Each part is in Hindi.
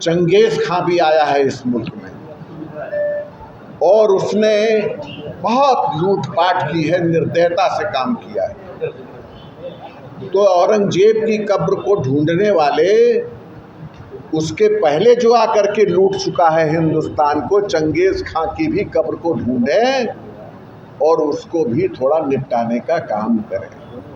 चंगेज़ खां भी आया है इस मुल्क में और उसने बहुत लूटपाट की है, निर्दयता से काम किया है। तो औरंगजेब की कब्र को ढूंढने वाले उसके पहले जो आकर के लूट चुका है हिंदुस्तान को, चंगेज़ खां की भी कब्र को ढूंढें और उसको भी थोड़ा निपटाने का काम करें।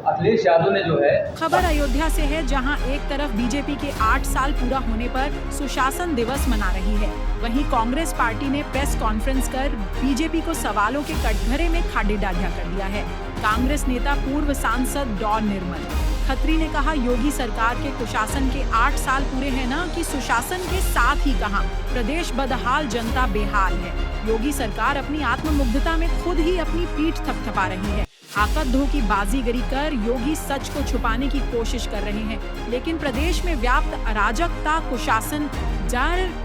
अखिलेश यादव ने जो है खबर अयोध्या से है, जहां एक तरफ बीजेपी के 8 साल पूरा होने पर सुशासन दिवस मना रही है, वहीं कांग्रेस पार्टी ने प्रेस कॉन्फ्रेंस कर बीजेपी को सवालों के कटघरे में खाडे डालिया कर दिया है। कांग्रेस नेता पूर्व सांसद डॉ निर्मल खत्री ने कहा, योगी सरकार के कुशासन के 8 साल पूरे हैं ना कि सुशासन के साथ ही कहा प्रदेश बदहाल, जनता बेहाल है। योगी सरकार अपनी आत्ममुग्धता में खुद ही अपनी पीठ थपथपा रही है। आकड़ की बाजीगरी कर योगी सच को छुपाने की कोशिश कर रहे हैं, लेकिन प्रदेश में व्याप्त अराजकता, कुशासन,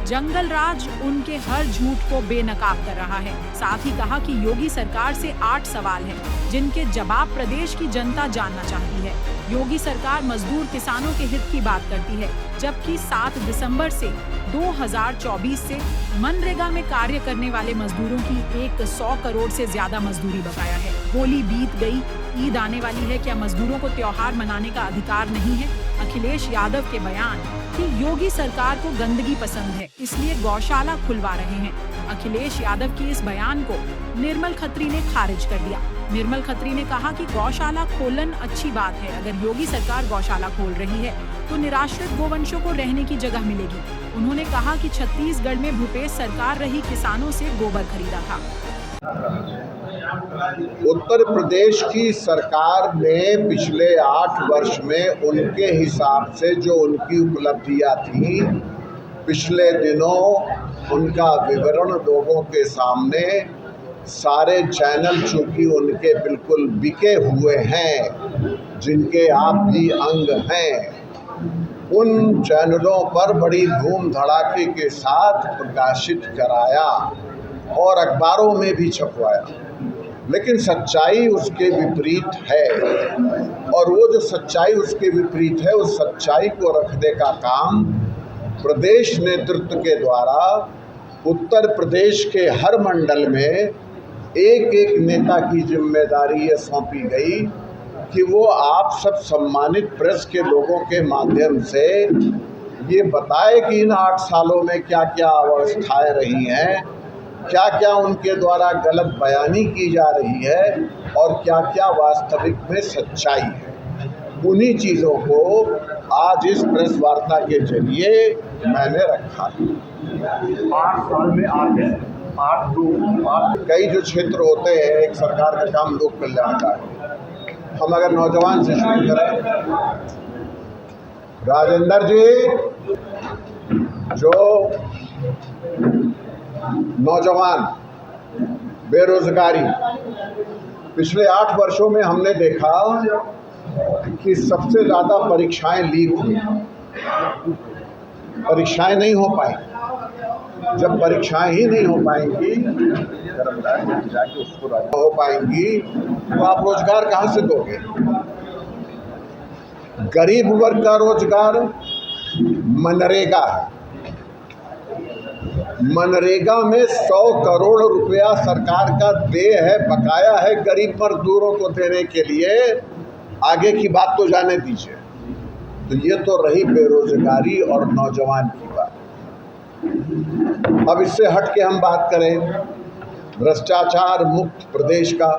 जंगल राज उनके हर झूठ को बेनकाब कर रहा है। साथ ही कहा कि योगी सरकार से 8 सवाल हैं, जिनके जवाब प्रदेश की जनता जानना चाहती है। योगी सरकार मजदूर किसानों के हित की बात करती है, जबकि 7 दिसंबर से 2024 से मनरेगा में कार्य करने वाले मजदूरों की 100 करोड़ से ज्यादा मजदूरी बकाया है। होली बीत गई, ईद आने वाली है, क्या मजदूरों को त्योहार मनाने का अधिकार नहीं है? अखिलेश यादव के बयान कि योगी सरकार को गंदगी पसंद है, इसलिए गौशाला खुलवा रहे हैं। अखिलेश यादव के इस बयान को निर्मल खत्री ने खारिज कर दिया। निर्मल खत्री ने कहा कि गौशाला खोलन अच्छी बात है, अगर योगी सरकार गौशाला खोल रही है तो निराश्रित गोवंशों को रहने की जगह मिलेगी। उन्होंने कहा कि छत्तीसगढ़ में भूपेश सरकार रही किसानों से गोबर खरीदा था। उत्तर प्रदेश की सरकार ने पिछले 8 वर्ष में उनके हिसाब से जो उनकी उपलब्धियां थी, पिछले दिनों उनका विवरण लोगों के सामने सारे चैनल चूंकि उनके बिल्कुल बिके हुए हैं, जिनके आप भी अंग हैं, उन चैनलों पर बड़ी धूम धड़ाके के साथ प्रकाशित कराया और अखबारों में भी छपवाया, लेकिन सच्चाई उसके विपरीत है। और वो जो सच्चाई उसके विपरीत है, उस सच्चाई को रखने का काम प्रदेश नेतृत्व के द्वारा उत्तर प्रदेश के हर मंडल में एक एक नेता की जिम्मेदारी ये सौंपी गई कि वो आप सब सम्मानित प्रेस के लोगों के माध्यम से ये बताए कि इन 8 सालों में क्या क्या अवस्थाएं रही हैं, क्या क्या उनके द्वारा गलत बयानी की जा रही है और क्या क्या वास्तविक में सच्चाई है। उन्हीं चीज़ों को आज इस प्रेस वार्ता के जरिए मैंने रखा। 8 साल में आगे 8 कई जो क्षेत्र होते हैं, एक सरकार का काम लोक कल्याण का है। हम अगर नौजवान से शुरू करें, राजेंद्र जी, जो नौजवान बेरोजगारी पिछले 8 वर्षों में हमने देखा कि सबसे ज़्यादा परीक्षाएं लीक हुई, परीक्षाएं नहीं हो पाई। जब परीक्षाएं ही नहीं हो पाएंगी तो आप रोजगार कहाँ से दोगे? गरीब वर्ग का रोजगार मनरेगा है। मनरेगा में 100 करोड़ रुपया सरकार का देय है, बकाया है गरीब मजदूरों को देने के लिए। आगे की बात तो जाने दीजिए। तो ये तो रही बेरोजगारी और नौजवान की बात। अब इससे हट के हम बात करें भ्रष्टाचार मुक्त प्रदेश का।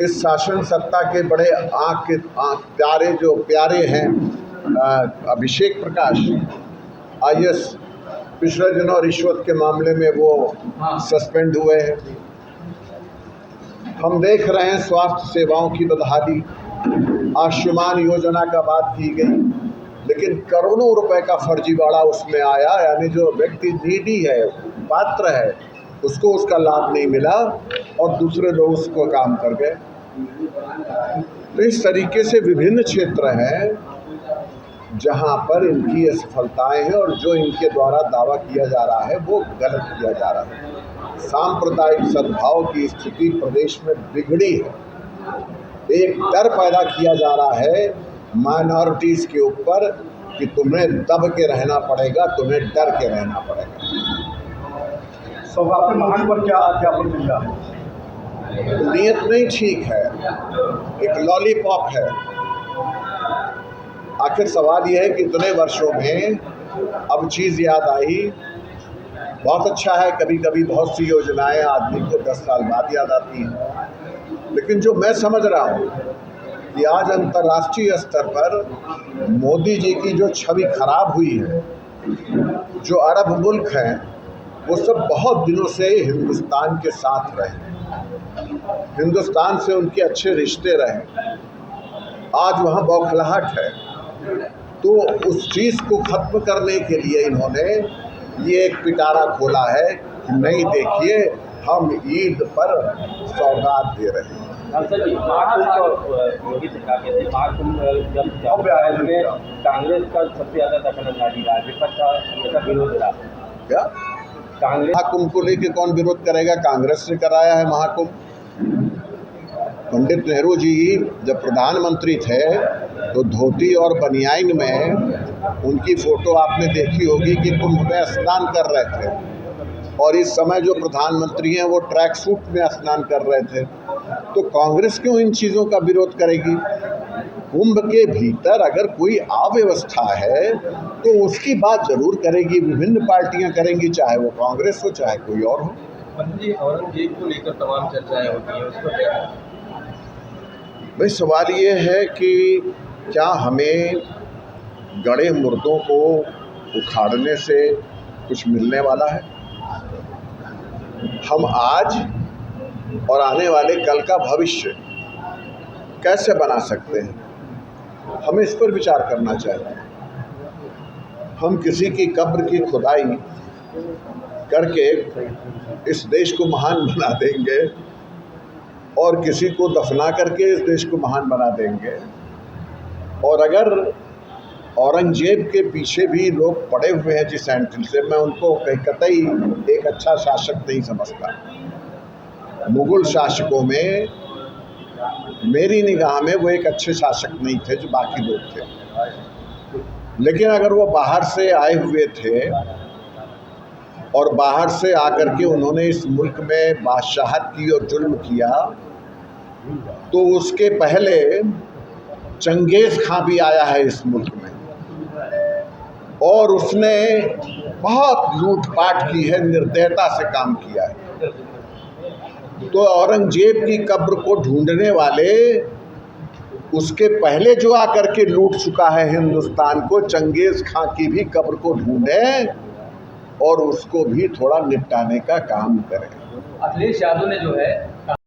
इस शासन सत्ता के बड़े आँख प्यारे जो प्यारे हैं अभिषेक प्रकाश IAS, पिछले दिनों रिश्वत के मामले में वो सस्पेंड हुए हैं। हम देख रहे हैं स्वास्थ्य सेवाओं की बदहाली। आयुष्मान योजना का बात की गई, लेकिन करोड़ों रुपए का फर्जीवाड़ा उसमें आया, यानी जो व्यक्ति नीडी है, पात्र है, उसको उसका लाभ नहीं मिला और दूसरे लोग उसको काम कर गए। तो इस तरीके से विभिन्न क्षेत्र हैं जहां पर इनकी असफलताएं हैं और जो इनके द्वारा दावा किया जा रहा है वो गलत किया जा रहा है। सांप्रदायिक सद्भाव की स्थिति प्रदेश में बिगड़ी है। एक डर पैदा किया जा रहा है माइनॉरिटीज़ के ऊपर कि तुम्हें दब के रहना पड़ेगा, तुम्हें डर के रहना पड़ेगा। सौगात महान पर क्या क्या प्रतिक्रिया है? नीयत नहीं ठीक है, एक लॉलीपॉप है। आखिर सवाल यह है कि इतने वर्षों में अब चीज़ याद आई। बहुत अच्छा है, कभी कभी बहुत सी योजनाएं आदमी को 10 साल बाद याद आती हैं, लेकिन जो मैं समझ रहा हूँ कि आज अंतर्राष्ट्रीय स्तर पर मोदी जी की जो छवि खराब हुई है, जो अरब मुल्क हैं वो सब बहुत दिनों से हिंदुस्तान के साथ रहे, हिंदुस्तान से उनके अच्छे रिश्ते रहे, आज वहाँ बौखलाहट है। तो उस चीज़ को ख़त्म करने के लिए इन्होंने ये एक पिटारा खोला है कि नहीं देखिए हम ईद पर सौगात दे रहे हैं। योगी सरकार के महाकुंभ जब में कांग्रेस का सबसे ज़्यादा दखलंदाजी रहा, विपक्ष का हमेशा विरोध रहा। क्या कांग्रेस महाकुंभ को लेके कौन विरोध करेगा? कांग्रेस ने कराया है महाकुंभ। पंडित नेहरू जी जब प्रधानमंत्री थे तो धोती और बनियाइन में उनकी फ़ोटो आपने देखी होगी कि कुंभ में स्नान कर रहे थे, और इस समय जो प्रधानमंत्री हैं वो ट्रैक सूट में स्नान कर रहे थे। तो कांग्रेस क्यों इन चीज़ों का विरोध करेगी? कुंभ के भीतर अगर कोई अव्यवस्था है तो उसकी बात जरूर करेगी, विभिन्न पार्टियां करेंगी, चाहे वो कांग्रेस हो चाहे कोई और हो। मंत्री औरंगजेब को लेकर तमाम चर्चाएं होती हैं, उसको क्या है? भाई सवाल ये है कि क्या हमें गड़े मुर्दों को उखाड़ने से कुछ मिलने वाला है? हम आज और आने वाले कल का भविष्य कैसे बना सकते हैं, हमें इस पर विचार करना चाहिए। हम किसी की कब्र की खुदाई करके इस देश को महान बना देंगे और किसी को दफना करके इस देश को महान बना देंगे। और अगर औरंगजेब के पीछे भी लोग पड़े हुए हैं जिस एंगल से, मैं उनको कतई एक अच्छा शासक नहीं समझता। मुगल शासकों में मेरी निगाह में वो एक अच्छे शासक नहीं थे जो बाकी लोग थे, लेकिन अगर वो बाहर से आए हुए थे और बाहर से आकर के उन्होंने इस मुल्क में बादशाहत की और जुल्म किया, तो उसके पहले चंगेज़ खां भी आया है इस मुल्क में और उसने बहुत लूटपाट की है, निर्दयता से काम किया है। तो औरंगजेब की कब्र को ढूंढने वाले उसके पहले जो आकर के लूट चुका है हिंदुस्तान को, चंगेज़ खां की भी कब्र को ढूंढें और उसको भी थोड़ा निपटाने का काम करें। अखिलेश यादव ने जो है